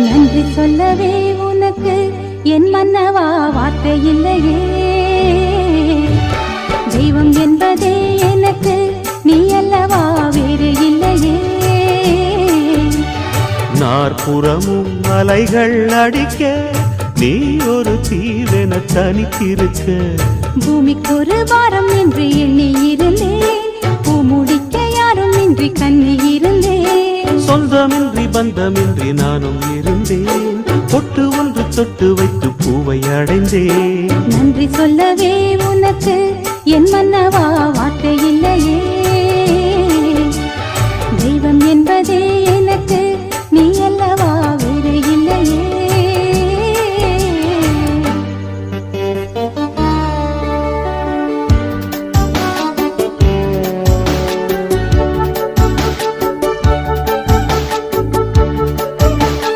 நன்றி சொல்லவே உனக்கு என் மன்னவா வார்த்தை இல்லையே. தெய்வம் என்பதே எனக்கு நீ அல்லவா வேறு இல்லையே. நாற்புறமும் அலைகள் அடிக்க நீ ஒரு தீவென தனித்திருக்க. பூமிக்கு ஒரு வாரம் என்று எண்ணி இருந்தேன், பூ முடிக்க யாரும் இன்றி கண்ணி இருந்தேன். சொந்தமின்றி பந்தமின்றி நானும் இருந்தேன், பொட்டு ஒன்று தொட்டு வைத்து பூவை அடைந்தேன். நன்றி சொல்லவே உனக்கு என் மன்னவா வார்த்தை இல்லையே. தெய்வம் என்பதே